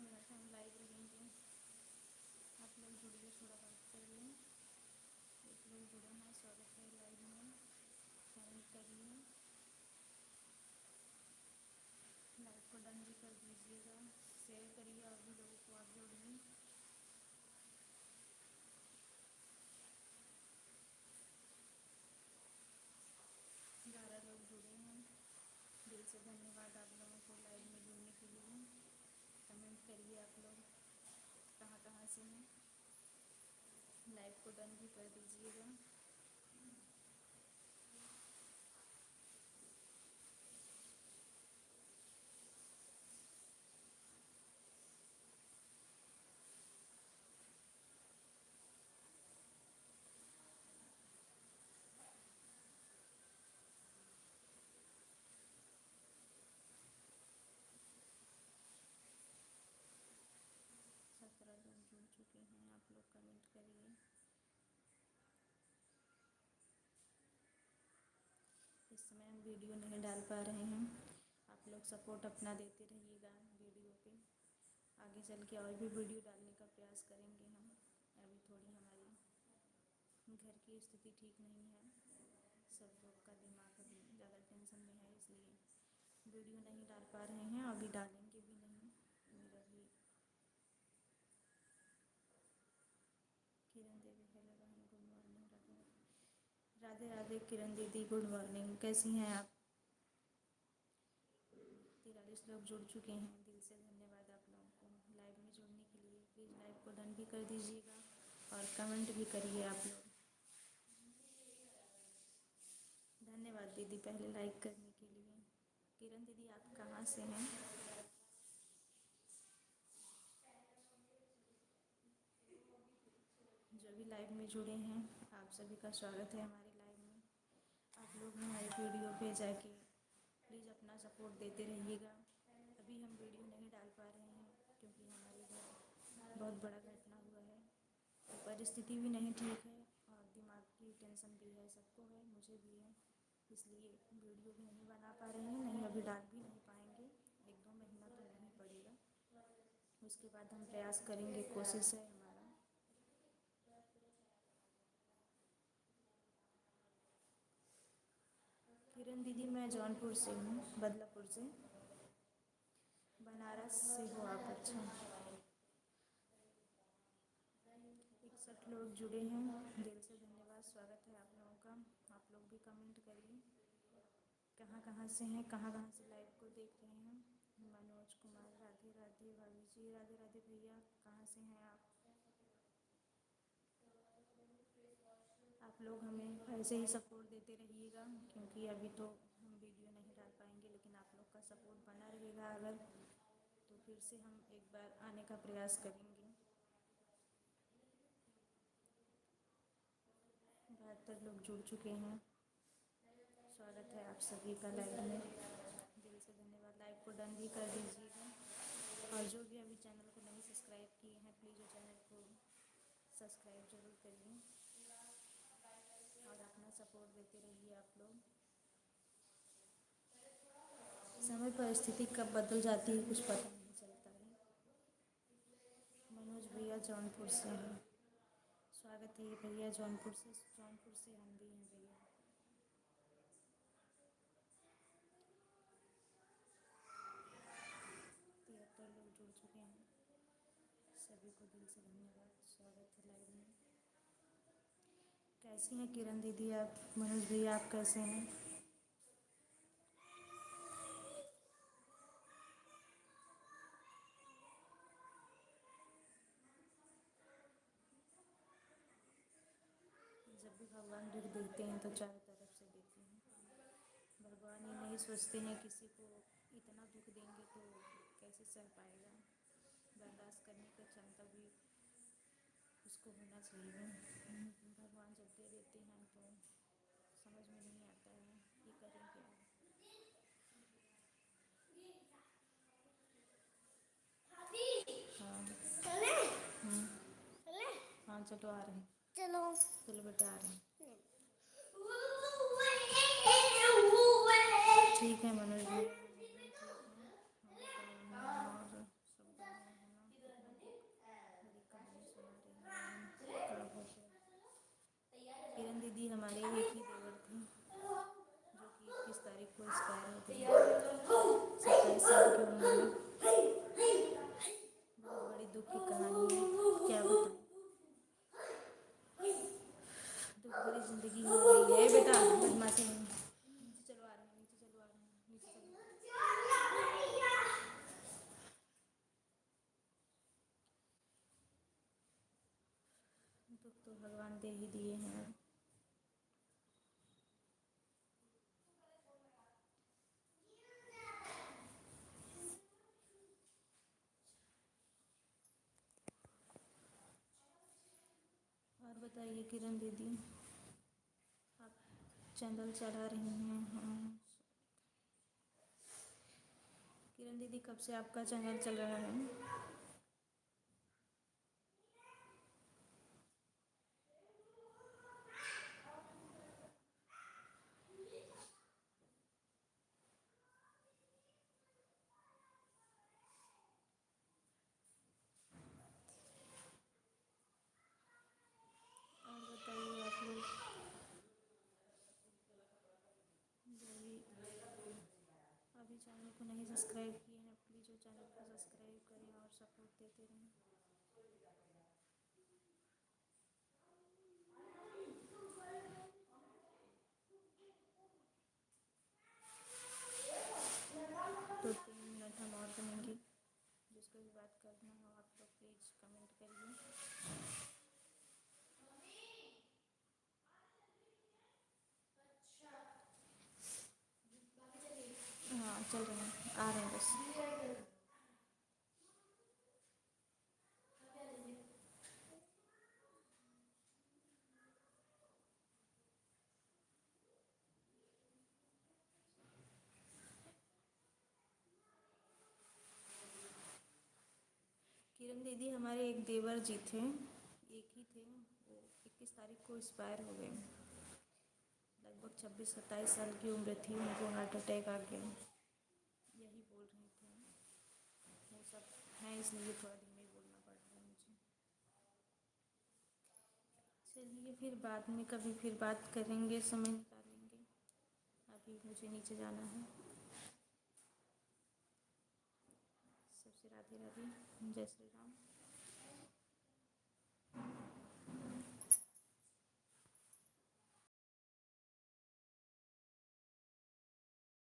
10 minute हम live रहेंगे। आप लोग जुड़िए, थोड़ा बात करिए। एक लोग जुड़े हैं, स्वागत है लाइव में। कमेंट करिए, लाइव को डन भी कर दीजिएगा, शेयर करिए और भी लोगों को आप जोड़िए। ग्यारह लोग जुड़े हैं, दिल से धन्यवाद आप लोगों को लाइव में जुड़ने के लिए। कमेंट करिए आप लोग कहाँ कहाँ से हैं, लाइव को डन भी कर दीजिएगा। सत्रह लोग जुड़ चुके हैं, आप लोग कमेंट करिए। इस समय हम वीडियो नहीं डाल पा रहे हैं, आप लोग सपोर्ट अपना देते रहिएगा वीडियो पे। आगे चल के और भी वीडियो डालने का प्रयास करेंगे हम। अभी थोड़ी हमारी घर की स्थिति ठीक नहीं है, सब लोग का दिमाग अभी ज़्यादा टेंशन में है, इसलिए वीडियो नहीं डाल पा रहे हैं, अभी डालेंगे भी नहीं। मेरा भी किरण देवी, हेलो बहन, गुड मॉर्निंग। राधे राधे राधे किरण दीदी, गुड मॉर्निंग, कैसी हैं आप? 43 लोग जुड़ चुके हैं, दिल से धन्यवाद आप लोगों को लाइव में जुड़ने के लिए। प्लीज़ लाइव को डन भी कर दीजिएगा और कमेंट भी करिए आप लोग। धन्यवाद दीदी पहले लाइक करने के लिए। किरण दीदी आप कहाँ से हैं? जो भी लाइव में जुड़े हैं, आप सभी का स्वागत है हमारे लाइव में। आप लोग हमारे वीडियो पे जाके प्लीज़ अपना सपोर्ट देते रहिएगा। अभी हम वीडियो नहीं डाल पा रहे हैं क्योंकि हमारे घर बहुत बड़ा घटना हुआ है, तो परिस्थिति भी नहीं ठीक है और दिमाग की टेंशन भी है, सबको है, मुझे भी है, इसलिए वीडियो भी नहीं बना पा रहे हैं, नहीं अभी डाल भी नहीं पाएंगे। 1-2 महीना तो नहीं पड़ेगा, उसके बाद हम प्रयास करेंगे, कोशिश है हमारा। किरण दीदी मैं जौनपुर से हूँ, बदलापुर से। बनारस से हो आप? अच्छा। 61 लोग जुड़े हैं, दिल से धन्यवाद, स्वागत है आप लोगों का। आप लोग भी कमेंट करिए कहाँ कहाँ से हैं, कहाँ कहाँ से लाइव को देख रहे हैं। मनोज कुमार, राधे राधे भाभी जी, राधे राधे भैया, कहाँ से हैं आप? आप लोग हमें ऐसे ही सपोर्ट देते रहिएगा, क्योंकि अभी तो हम वीडियो नहीं डाल पाएंगे, लेकिन आप लोग का सपोर्ट बना रहेगा अगर, तो फिर से हम एक बार आने का प्रयास करेंगे। 72 लोग जुड़ चुके हैं, स्वागत है आप सभी का लाइव में। दिल से धन्यवाद, लाइव को डन भी कर दीजिएगा और जो भी अभी चैनल को नहीं सब्सक्राइब किए हैं, प्लीज़ वो चैनल को सब्सक्राइब जरूर करिए और अपना सपोर्ट देते रहिए आप लोग। समय परिस्थिति कब बदल जाती है कुछ पता नहीं चलता है। मनोज भैया जौनपुर से हैं, स्वागत है भैया जौनपुर से। जौनपुर से हम भी हैं भैया। 73 लोग जुड़ चुके हैं, सभी को दिल से धन्यवाद, स्वागत है लाइव में। कैसी हैं किरण दीदी आप? मनोज भैया आप कैसे हैं? जब भी भगवान दुख देते हैं तो चारों तरफ से देते हैं। भगवान ये नहीं सोचते हैं किसी को इतना दुख देंगे तो कैसे सह पाएगा, बर्दाश्त करने की क्षमता भी उसको होना चाहिए। भगवान जब दे देते हैं तो समझ में नहीं आता है ये करें क्या। हाँ हाँ चलो आ रहे हैं, चलो चलो बेटा आ रहे हैं। ठीक है मनोज जी, और सब बढ़िया है ना? दुख की कहानी है, क्या बताएं। दुख भरी जिंदगी हो गई है। बेटा बदमाशी नहीं, नीचे चलो, आ रहे हैं, नीचे चलो, आ रहे हैं, नीचे चलो। दुख तो भगवान दे ही दिए हैं। और बताइए किरण दीदी, आप चैनल चला रही हैं? हाँ। किरण दीदी, कब से आपका चैनल चल रहा है? और बताइए आप लोग, अभी चैनल को नहीं सब्सक्राइब किए हैं, प्लीज़ वो चैनल को सब्सक्राइब करें और सपोर्ट देते रहें। तो 3 मिनट हम और करेंगे, जिसको भी बात करना हो आप लोग प्लीज़ कमेंट करिए। हाँ चल रहे हैं, आ रहे हैं बस। किरण दीदी, हमारे एक देवर जी थे, एक ही थे, वो 21 तारीख को एक्सपायर हो गए। लगभग 26-27 साल की उम्र थी, उनको हार्ट अटैक आ गया। यही बोल रहे थे, वो सब हैं इसलिए थोड़ा धीमे बोलना पड़ रहा है मुझे। चलिए फिर बाद में कभी फिर बात करेंगे, समय निकालेंगे। अभी मुझे नीचे जाना है। सबसे राधे राधे, जय श्री राम।